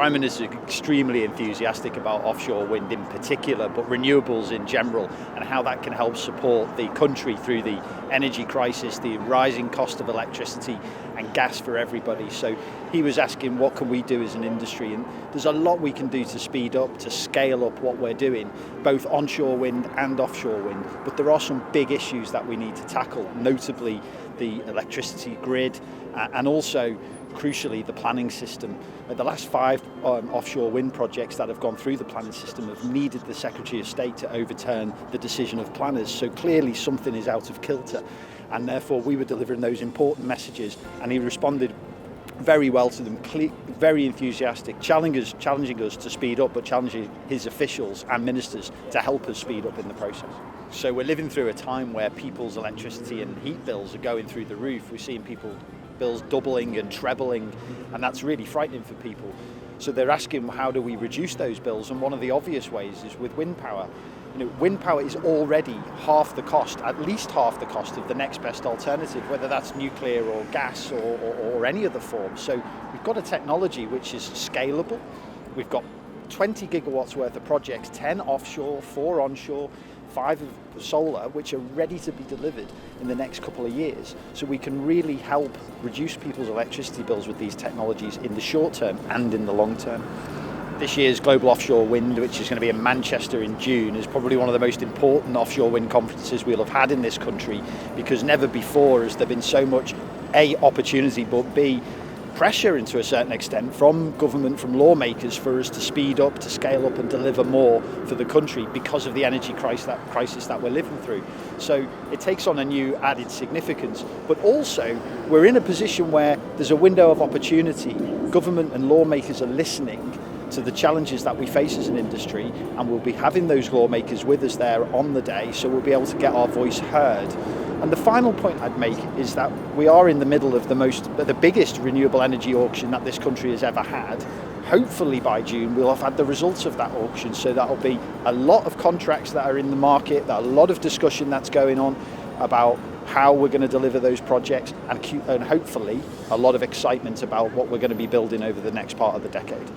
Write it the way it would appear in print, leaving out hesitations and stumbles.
Prime Minister is extremely enthusiastic about offshore wind in particular, but renewables in general, and how that can help support the country through the energy crisis, the rising cost of electricity and gas for everybody. So he was asking, what can we do as an industry? And there's a lot we can do to speed up, to scale up what we're doing, both onshore wind and offshore wind. But there are some big issues that we need to tackle, notably the electricity grid and also, crucially, the planning system. The last 5 offshore wind projects that have gone through the planning system have needed the Secretary of State to overturn the decision of planners. So clearly something is out of kilter, and therefore we were delivering those important messages, and he responded very well to them, very enthusiastic, challenging us to speed up, but challenging his officials and ministers to help us speed up in the process. So we're living through a time where people's electricity and heat bills are going through the roof. We're seeing bills doubling and trebling, and that's really frightening for people. So they're asking, how do we reduce those bills? And one of the obvious ways is with wind power. Wind power is already half the cost, at least half the cost of the next best alternative, whether that's nuclear or gas or any other form. So we've got a technology which is scalable. We've got 20 gigawatts worth of projects, 10 offshore, 4 onshore, 5 of solar, which are ready to be delivered in the next couple of years. So we can really help reduce people's electricity bills with these technologies in the short term and in the long term. This year's Global Offshore Wind, which is going to be in Manchester in June, is probably one of the most important offshore wind conferences we'll have had in this country, because never before has there been so much A, opportunity, but B, pressure to a certain extent from government, from lawmakers, for us to speed up, to scale up and deliver more for the country because of the energy crisis that we're living through. So it takes on a new added significance, but also we're in a position where there's a window of opportunity. Government and lawmakers are listening to the challenges that we face as an industry, and we'll be having those lawmakers with us there on the day, so we'll be able to get our voice heard. And the final point I'd make is that we are in the middle of the biggest renewable energy auction that this country has ever had. Hopefully by June we'll have had the results of that auction, so that'll be a lot of contracts that are in the market, a lot of discussion that's going on about how we're going to deliver those projects, and hopefully a lot of excitement about what we're going to be building over the next part of the decade.